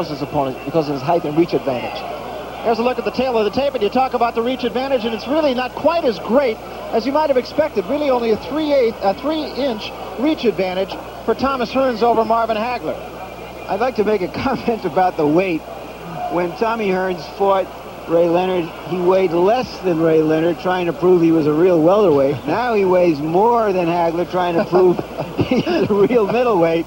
his opponent because of his height and reach advantage. Here's a look at the tail of the tape, and you talk about the reach advantage, and it's really not quite as great as you might have expected. Really only a 3-inch reach advantage for Thomas Hearns over Marvin Hagler. I'd like to make a comment about the weight. When Tommy Hearns fought Ray Leonard, he weighed less than Ray Leonard, trying to prove he was a real welterweight. Now he weighs more than Hagler, trying to prove he's a real middleweight.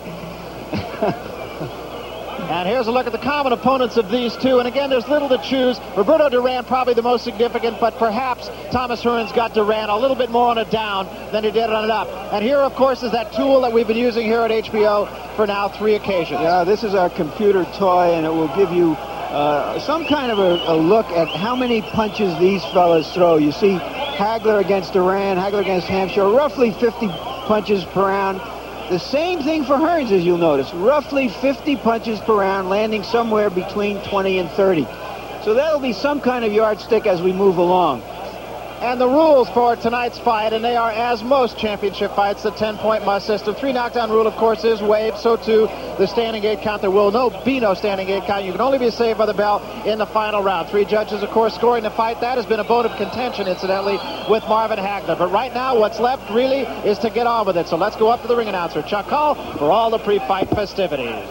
And here's a look at the common opponents of these two. And again, there's little to choose. Roberto Duran probably the most significant, but perhaps Thomas Hearns got Duran a little bit more on a down than he did on an up. And here, of course, is that tool that we've been using here at HBO for now 3 occasions. Yeah, this is our computer toy, and it will give you some kind of a look at how many punches these fellas throw. You see Hagler against Duran, Hagler against Hampshire, roughly 50 punches per round. The same thing for Hearns, as you'll notice, roughly 50 punches per round, landing somewhere between 20 and 30. So that'll be some kind of yardstick as we move along. And the rules for tonight's fight, and they are as most championship fights, the 10-point must system. 3 knockdown rule, of course, is waived. So too the standing 8 count. There will be no standing 8 count. You can only be saved by the bell in the final round. 3 judges, of course, scoring the fight. That has been a bone of contention, incidentally, with Marvin Hagler. But right now, what's left really is to get on with it. So let's go up to the ring announcer, Chuck Hull, for all the pre-fight festivities.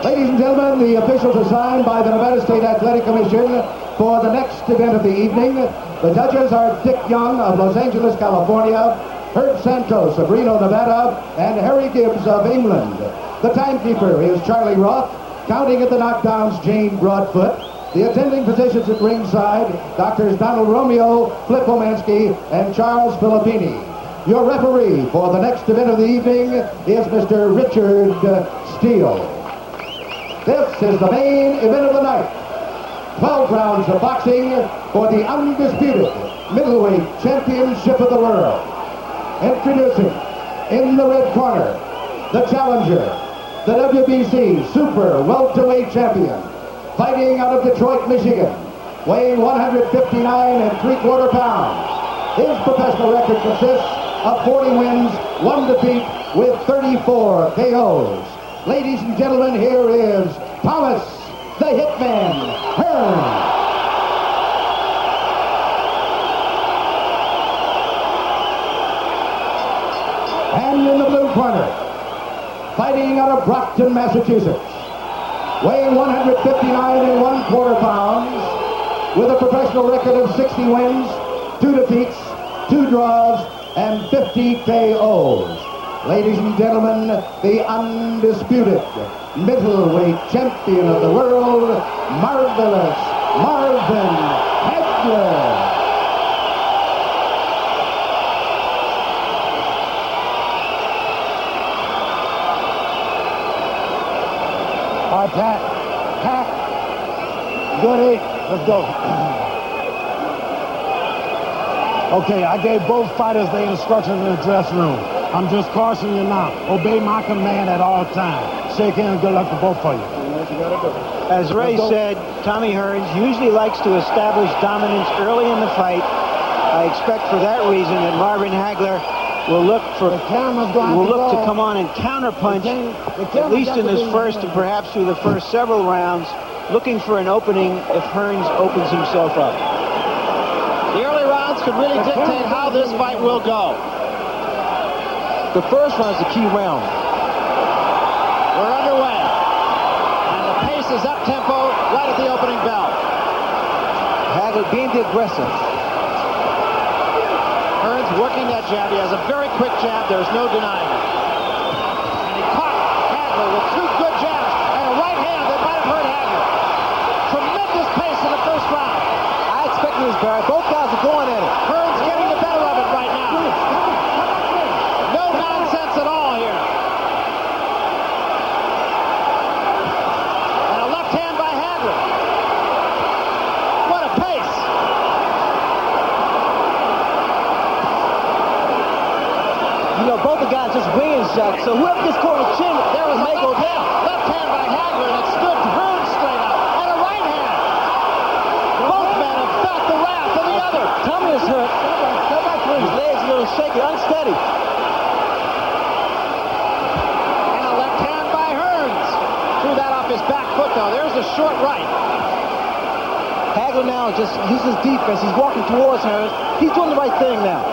Ladies and gentlemen, the officials assigned by the Nevada State Athletic Commission for the next event of the evening. The judges are Dick Young of Los Angeles, California, Herb Santos of Reno, Nevada, and Harry Gibbs of England. The timekeeper is Charlie Roth. Counting at the knockdowns, Jane Broadfoot. The attending physicians at ringside, Doctors Donald Romeo, Flip Omansky, and Charles Filippini. Your referee for the next event of the evening is Mr. Richard Steele. This is the main event of the night. 12 rounds of boxing for the undisputed middleweight championship of the world. Introducing, in the red corner, the challenger, the WBC Super Welterweight Champion, fighting out of Detroit, Michigan, weighing 159 3/4 pounds. His professional record consists of 40 wins, 1 defeat, with 34 KOs. Ladies and gentlemen, here is Thomas the Hitman Hearns. And in the blue corner, fighting out of Brockton, Massachusetts, weighing 159 1/4 pounds, with a professional record of 60 wins, 2 defeats, 2 draws, and 50 KOs. Ladies and gentlemen, the undisputed middleweight champion of the world, Marvellous Marvin Hagler. All right, Pat, Goody, let's go. Okay, I gave both fighters their instructions in the dressing room. I'm just cautioning you now. Obey my command at all times. Shake hands, good luck to both of you. As Ray said, Tommy Hearns usually likes to establish dominance early in the fight. I expect for that reason that Marvin Hagler will look to come on and counterpunch, at least in this first and perhaps through the first several rounds, looking for an opening if Hearns opens himself up. The early rounds could really dictate how this fight will go. The first round is the key round. We're underway. And the pace is up-tempo right at the opening bell. Hagler being the aggressive. Hearns working that jab. He has a very quick jab. There's no denying it. And he caught Hagler with 2 good jabs and a right hand that might have hurt Hagler. Tremendous pace in the first round. I expect this, Barry. Both guys are going at it. Hearns getting the better of it right now. No nonsense at all here. And a left hand by Hagler. What a pace. You know, both the guys just winging shots. So whoever gets caught in the chin, There was a may go left down. hand by Hagler, and it stood Hearns straight up. And a right hand. Both men have felt the wrath of the other. Tommy is hurt. His legs a little shaky, unsteady. And a left hand by Hearns. Threw that off his back foot short right. Hagler now just uses defense. He's walking towards Hearns. He's doing the right thing now.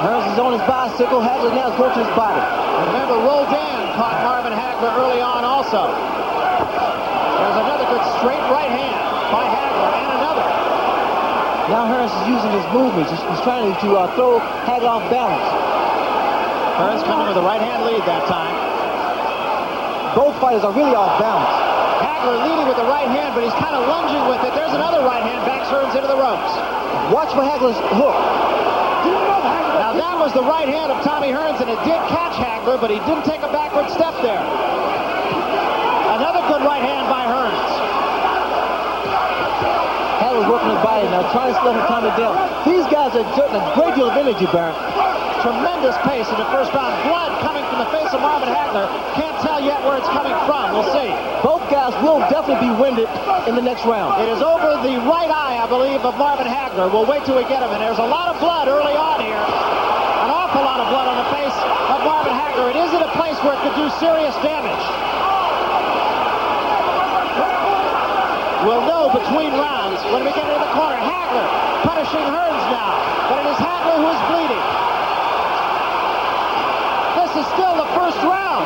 Hearns is on his bicycle. Hagler now is going to his body. Remember, Roldan caught Marvin Hagler early on also. There's another good straight right hand by Hagler, and another. Now Hearns is using his movements. He's trying to throw Hagler off balance. Hearns coming with a right hand lead that time. Both fighters are really off balance. Hagler leading with the right hand, but he's kind of lunging with it. There's another right hand, backs Hearns into the ropes. Watch for Hagler's hook. Now that was the right hand of Tommy Hearns, and it did catch Hagler, but he didn't take a backward step there. Another good right hand by Hearns. Hagler's working his body now, trying to slow Tommy down. These guys are exerting a great deal of energy, Baron. Tremendous pace in the first round. Blood coming from the face of Marvin Hagler. Can't tell yet where it's coming from. We'll see. Both guys will definitely be winded in the next round. It is over the right eye, I believe, of Marvin Hagler. We'll wait till we get him. And there's a lot of blood early on here. An awful lot of blood on the face of Marvin Hagler. It is in a place where it could do serious damage. We'll know between rounds when we get into the corner. Hagler punishing Hearns now. But it is Hagler who is bleeding. This is still the first round.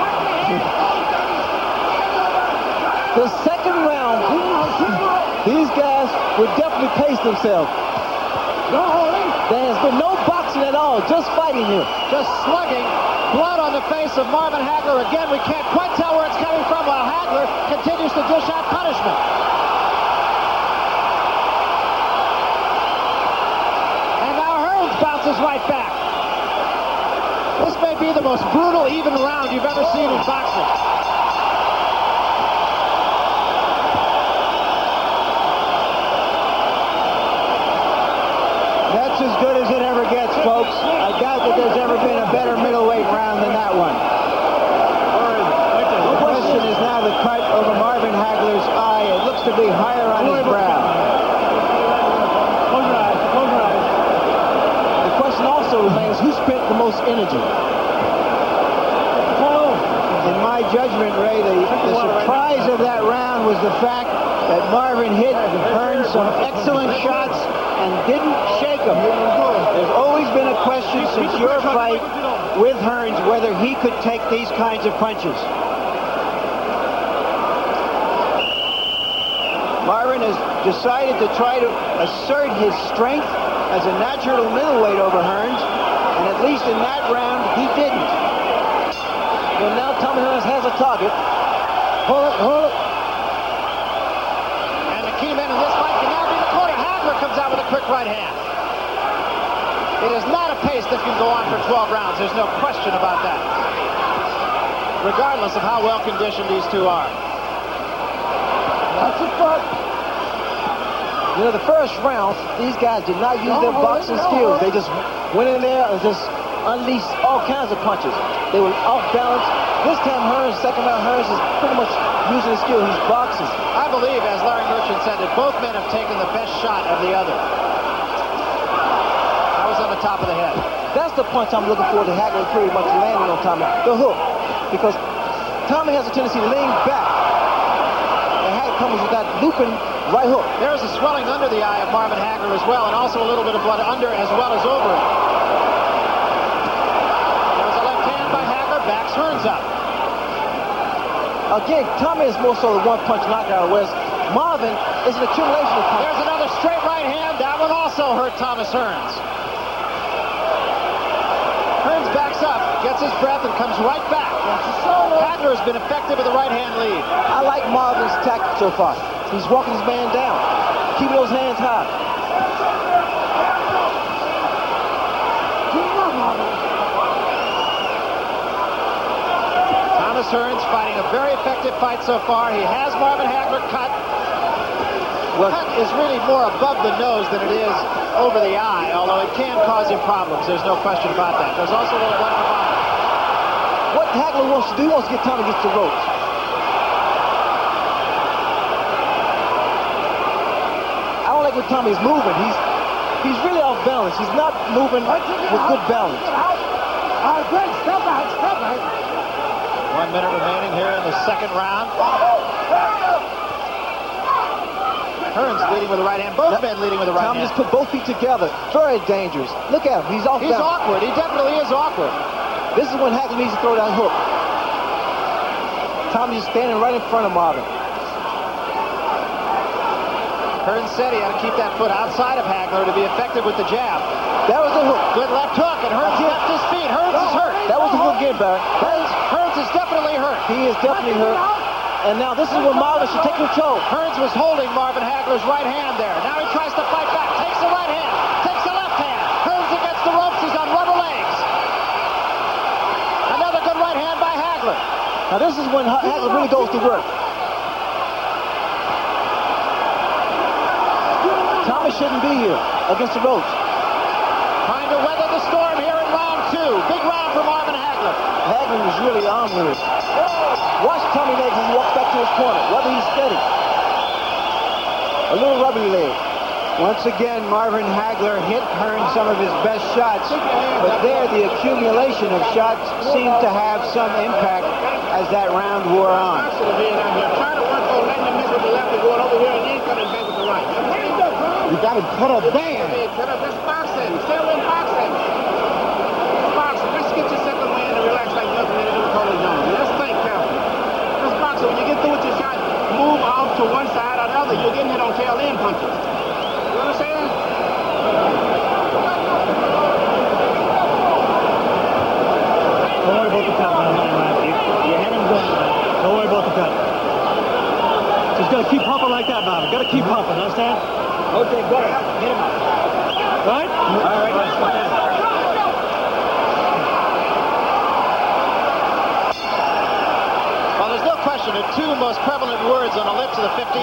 The second round, these guys would definitely pace themselves. There has been no boxing at all, just fighting here. Just slugging. Blood on the face of Marvin Hagler. Again, we can't quite tell where it's coming from while Hagler continues to dish out punishment. And now Hearns bounces right back. This may be the most brutal, even round you've ever seen in boxing. That's as good as it ever gets, folks. I doubt that there's ever been a better middleweight round than that one. The question is now the cut over Marvin Hagler's eye. It looks to be higher on his brow. The question also remains, who spent the most energy? In my judgment, Ray, the surprise of that round was the fact that Marvin hit Hearns some excellent shots and didn't shake him. There's always been a question since your fight with Hearns whether he could take these kinds of punches. Marvin has decided to try to assert his strength as a natural middleweight over Hearns, and at least in that round, he didn't. Well, now Tommy Hearns has a target. Hold it. And the key man in this fight can now be the corner. Hagler comes out with a quick right hand. It is not a pace that can go on for 12 rounds. There's no question about that. Regardless of how well conditioned these two are. That's a fight. You know, the first round, these guys did not use their boxing skills. They just went in there and just unleashed all kinds of punches. They were off balance. This time Hearns, second round, Hearns is pretty much using his skill. He's boxing. I believe, as Larry Merchant said, that both men have taken the best shot of the other. That was on the top of the head. That's the punch I'm looking for to Hagler pretty much landing on Tommy. The hook. Because Tommy has a tendency to lean back. And Hagler comes with that looping right hook. There's a swelling under the eye of Marvin Hagler as well, and also a little bit of blood under as well as over it. There's a left hand by Hagler, backs Hearns up. Again, Tommy is more so the one-punch knockout, whereas Marvin is an accumulation of punches. There's another straight right hand. That one also hurt Thomas Hearns. Hearns backs up, gets his breath, and comes right back. Hagler has been effective with the right-hand lead. I like Marvin's tactic so far. He's walking his man down, keeping those hands high. Thomas Hearns fighting a very effective fight so far. He has Marvin Hagler cut. Well, cut is really more above the nose than it is over the eye, although it can cause him problems. There's no question about that. There's also a little blood in the bottom. What Hagler wants to do, he wants to get Tommy against the ropes. I don't like when Tommy's moving. He's really off balance. He's not moving with good balance. Good. Step back. 1 minute remaining here in the second round. Hearns leading with the right hand. Both men leading with the right Tom hand. just put both feet together. Very dangerous. Look at him. He's off He's balance. awkward. He definitely is awkward. This is when Hagler needs to throw that hook. Tom just standing right in front of Marvin. Hearns said he had to keep that foot outside of Hagler to be effective with the jab. That was the hook. Good left hook, and Hearns left his feet. Hearns is hurt. That was the hook again, Barry. Hearns is definitely hurt. He is definitely hurt. And now this is when Marvin should take control. Hearns was holding Marvin Hagler's right hand there. Now he tries to fight back. Takes the right hand. Takes the left hand. Hearns against the ropes. He's on rubber legs. Another good right hand by Hagler. Now this is when Hagler really goes to work. Thomas shouldn't be here against the ropes. Trying to weather the storm here in round 2. Big round for Marvin Hagler. Hagler was really on with it. Watch Tommy legs as he walks back to his corner, whether he's steady. A little rubbery leg. Once again, Marvin Hagler hit Hearns some of his best shots, but there the accumulation of shots seemed to have some impact as that round wore on. You got to put a band. That's boxing. Still in boxing. Boxing. Let's get your second win and relax like nothing in the Cole Jones. Let's think careful. This boxing, when you get through with your shot, move off to one side or the other. You're getting hit on tail end punches. You understand? Don't worry about the cut, man. You had him going. Don't worry about the cut. Just got to keep pumping like that, Marvin. Got to keep pumping, understand? Okay, go ahead. Hit him up. Right? All right. Well, there's no question the two most prevalent words on the lips of the 15,000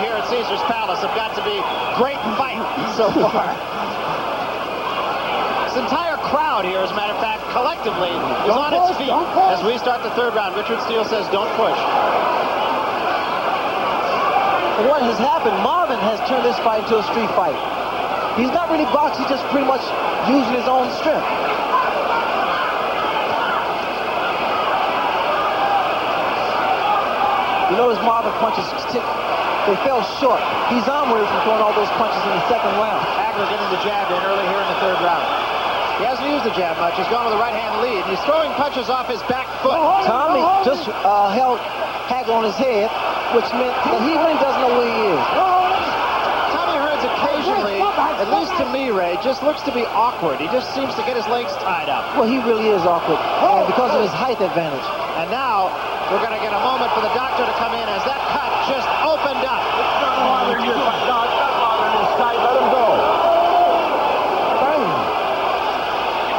here at Caesar's Palace have got to be great fight so far. This entire crowd here, as a matter of fact, collectively is on its feet as we start the third round. Richard Steele says, don't push. What has happened, Marvin has turned this fight into a street fight. He's not really boxing, he's just pretty much using his own strength. You notice Marvin punches, they fell short. He's on with it from throwing all those punches in the second round. Hagler getting the jab in early here in the third round. He hasn't used the jab much. He's gone with a right-hand lead. He's throwing punches off his back foot. Tommy just held Hagler on his head, which meant that he really doesn't know where he is. Tommy Hearns occasionally, at least to me, Ray, just looks to be awkward. He just seems to get his legs tied up. Well, he really is awkward, and because of his height advantage. And now we're going to get a moment for the doctor to come in as that cut just opened up. Let him go.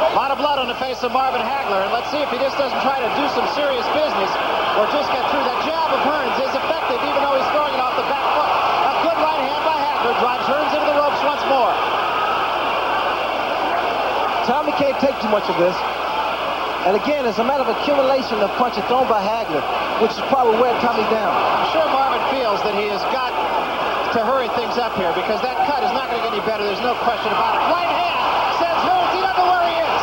A lot of blood on the face of Marvin Hagler, and let's see if he just doesn't try to do some serious business or just get through. That jab of Hearns is effective, even though he's throwing it off the back foot. A good right hand by Hagler drives Hearns into the ropes once more. Tommy can't take too much of this. And again, it's a matter of accumulation of punches thrown by Hagler, which is probably wearing Tommy down. I'm sure Marvin feels that he has got to hurry things up here because that cut is not going to get any better. There's no question about it. Right hand sends Hearns. He doesn't know where he is.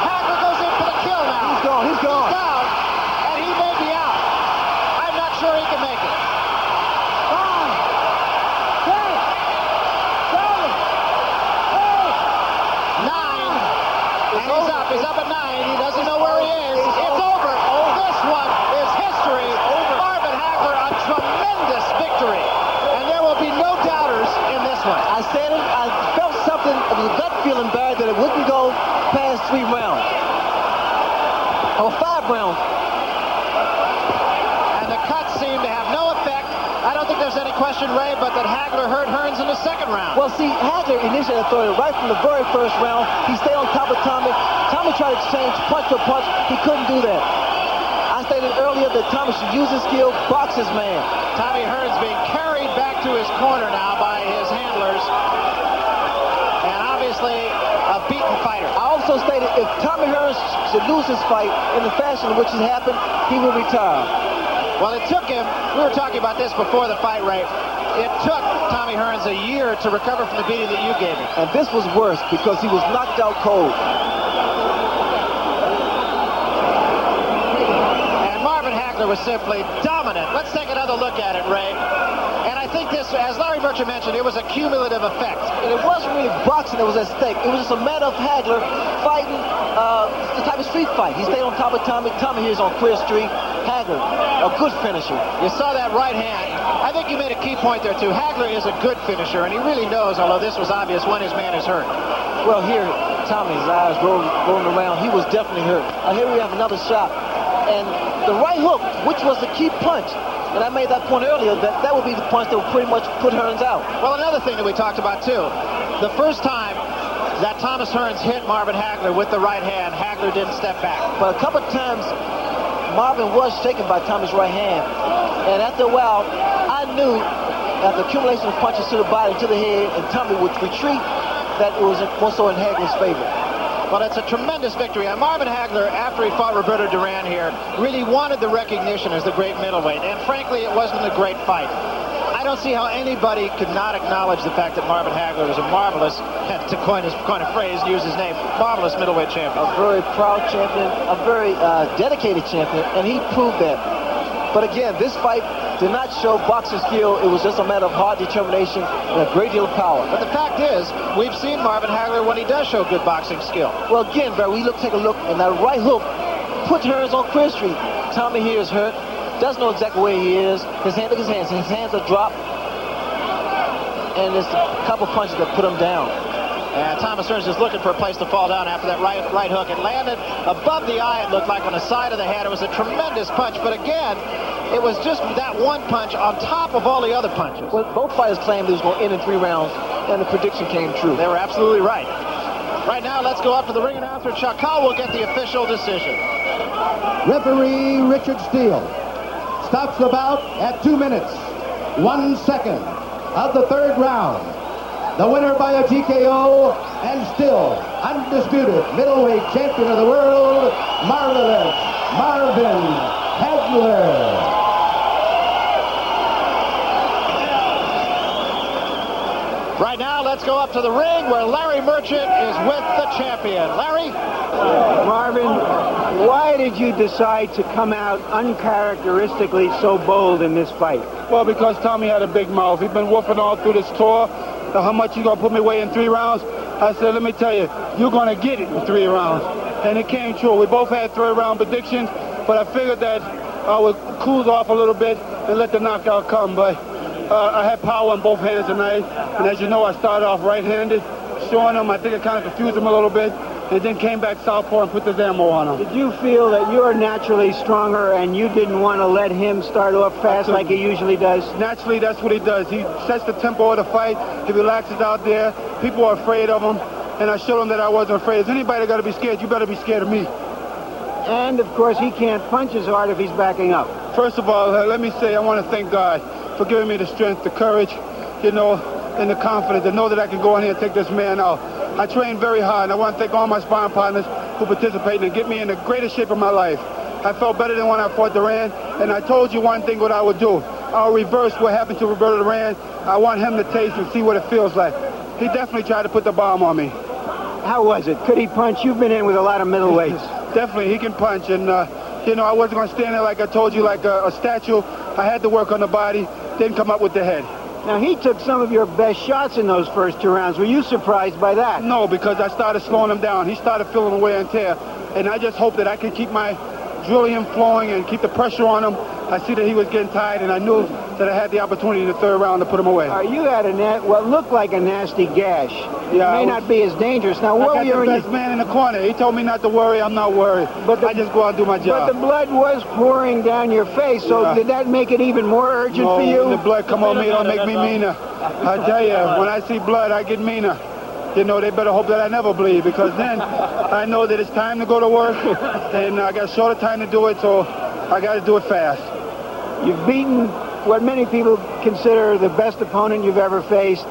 Hagler goes in for the kill now. He's gone, he's gone. He's down, and he may be out. I'm not sure he can make it. 9, and he's up. He's up at 9. He doesn't know where he is. It's over. This one is history. Marvin Hagler, a tremendous victory. And there will be no doubters in this one. I said it, I felt something, it was a gut feeling bad that it wouldn't go past 3 rounds. Or 5 rounds. And the cuts seem to have no effect. I don't think there's any question, Ray, but that Hagler hurt Hearns in the second round. Well, see, Hagler initially threw it right from the very first round. He stayed on top of Tommy. Tommy tried to exchange punch for punch. He couldn't do that. I stated earlier that Tommy should use his skill, box his man. Tommy Hearns being carried back to his corner now by his handlers. And obviously a beaten fighter. I also stated if Tommy Hearns should lose his fight in the fashion in which it happened, he will retire. Well, it took him, we were talking about this before the fight, Ray. It took Tommy Hearns a year to recover from the beating that you gave him. And this was worse because he was knocked out cold. And Marvin Hagler was simply dominant. Let's take another look at it, Ray. And I think this, as Larry Bircham mentioned, it was a cumulative effect. And it wasn't really boxing that was at stake. It was just a matter of Hagler fighting the type of street fight. He stayed on top of Tommy. Tommy here is on Queer Street. Hagler, a good finisher. You saw that right hand. I think you made a key point there, too. Hagler is a good finisher, and he really knows, although this was obvious, when his man is hurt. Well, here, Tommy's eyes rolling around. He was definitely hurt. Here we have another shot. And the right hook, which was the key punch, and I made that point earlier, that would be the punch that would pretty much put Hearns out. Well, another thing that we talked about, too, the first time that Thomas Hearns hit Marvin Hagler with the right hand, Hagler didn't step back. But a couple of times, Marvin was shaken by Tommy's right hand. And after a while, I knew after accumulation of punches to the body, to the head, and Tommy would retreat, that it was more so in Hagler's favor. Well, it's a tremendous victory. And Marvin Hagler, after he fought Roberto Duran here, really wanted the recognition as the great middleweight. And frankly, it wasn't a great fight. I don't see how anybody could not acknowledge the fact that Marvin Hagler is a marvelous, to coin a phrase, use his name, marvelous middleweight champion. A very proud champion, a very dedicated champion, and he proved that. But again, this fight did not show boxing skill. It was just a matter of hard determination and a great deal of power. But the fact is, we've seen Marvin Hagler when he does show good boxing skill. Well, again, Barry, take a look, and that right hook put Hearns on Queer Street. Tommy here is hurt. Doesn't know exactly where he is. Look at his hands. His hands are dropped. And there's a couple punches that put him down. And Thomas Hearns is looking for a place to fall down after that right hook. It landed above the eye, it looked like, on the side of the head. It was a tremendous punch. But again, it was just that one punch on top of all the other punches. Well, both fighters claimed it was going to end in 3 rounds, and the prediction came true. They were absolutely right. Right now, let's go up to the ring announcer. Chuck Hull will get the official decision. Referee Richard Steele stops the bout at 2 minutes, 1 second of the 3rd round. The winner by a TKO and still undisputed middleweight champion of the world, Marvellous Marvin Hagler. Right now, let's go up to the ring where Larry Merchant is with the champion. Larry? Marvin, why did you decide to come out uncharacteristically so bold in this fight? Well, because Tommy had a big mouth. He's been woofing all through this tour. How much you gonna put me away in 3 rounds? I said, let me tell you, you're gonna get it in 3 rounds. And it came true. We both had 3rd round predictions, but I figured that I would cool off a little bit and let the knockout come. But I had power in both hands tonight. And as you know, I started off right-handed, showing him. I think I kind of confused him a little bit. And then came back southpaw and put the ammo on him. Did you feel that you're naturally stronger and you didn't want to let him start off fast like he usually does? Naturally, that's what he does. He sets the tempo of the fight. He relaxes out there. People are afraid of him. And I showed him that I wasn't afraid. If anybody got to be scared, you better be scared of me. And, of course, he can't punch as hard if he's backing up. First of all, let me say I want to thank God for giving me the strength, the courage, you know, and the confidence to know that I can go in here and take this man out. I trained very hard, and I want to thank all my sparring partners who participated and get me in the greatest shape of my life. I felt better than when I fought Duran, and I told you one thing what I would do. I'll reverse what happened to Roberto Duran. I want him to taste and see what it feels like. He definitely tried to put the bomb on me. How was it? Could he punch? You've been in with a lot of middleweights. Definitely, he can punch, and you know, I wasn't going to stand there like I told you, like a statue. I had to work on the body, didn't come up with the head. Now, he took some of your best shots in those first 2 rounds. Were you surprised by that? No, because I started slowing him down. He started feeling the wear and tear. And I just hope that I can keep my drilling flowing and keep the pressure on him. I see that he was getting tired, and I knew that I had the opportunity in the 3rd round to put him away. You had what looked like a nasty gash. Yeah, it may not be as dangerous. Now, what were you? I got the best man in the corner. He told me not to worry. I'm not worried. But I just go out and do my job. But the blood was pouring down your face, so did that make it even more urgent for you? The blood come on me, don't make me meaner. I tell you, when I see blood, I get meaner. You know, they better hope that I never bleed, because then I know that it's time to go to work, and I got shorter time to do it, so I got to do it fast. You've beaten what many people consider the best opponent you've ever faced.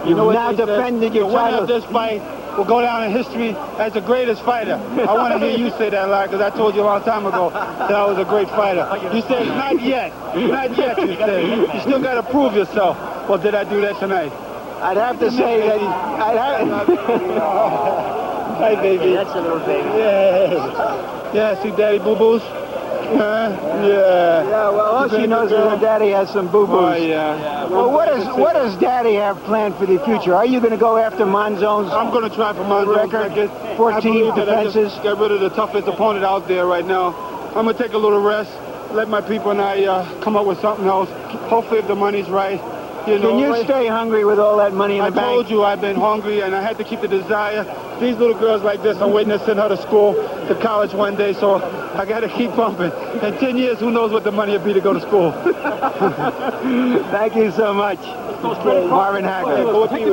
You've now defended your title. The winner of this fight will go down in history as the greatest fighter. I want to hear you say that a lot, because I told you a long time ago that I was a great fighter. You said, not yet. Not yet, you said. You still got to prove yourself. Well, did I do that tonight? I'd have to say that Hi, baby. That's a little baby. Yeah. Yeah, see Daddy Boo-Boos? Yeah, well, all she knows is her daddy has some boo-boos. Oh, yeah. Well, what does daddy have planned for the future? Are you going to go after Monzone's I'm going to try for my record? 14 defenses? Get rid of the toughest opponent out there right now. I'm going to take a little rest, let my people and I come up with something else. Hopefully, if the money's right. Can you stay hungry with all that money in the bank? I told you I've been hungry, and I had to keep the desire. These little girls like this, I'm waiting to send her to school, to college one day, so I got to keep pumping. In 10 years, who knows what the money will be to go to school. Thank you so much, Marvin Hagler. Take the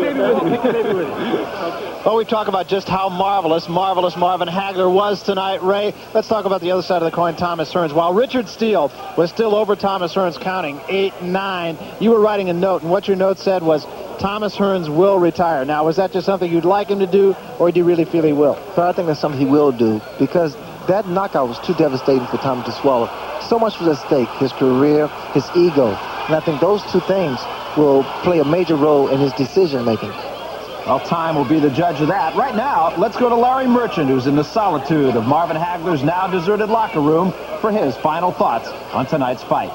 baby with you. Well, we talk about just how marvelous Marvin Hagler was tonight, Ray. Let's talk about the other side of the coin, Thomas Hearns. While Richard Steele was still over Thomas Hearns, counting 8-9, you were writing a note, and what your note said was, Thomas Hearns will retire. Now, was that just something you'd like him to do, or do you really feel he will? But I think that's something he will do, because that knockout was too devastating for Thomas to swallow. So much was at stake, his career, his ego. And I think those two things will play a major role in his decision-making. Well, time will be the judge of that. Right now, let's go to Larry Merchant, who's in the solitude of Marvin Hagler's now deserted locker room, for his final thoughts on tonight's fight.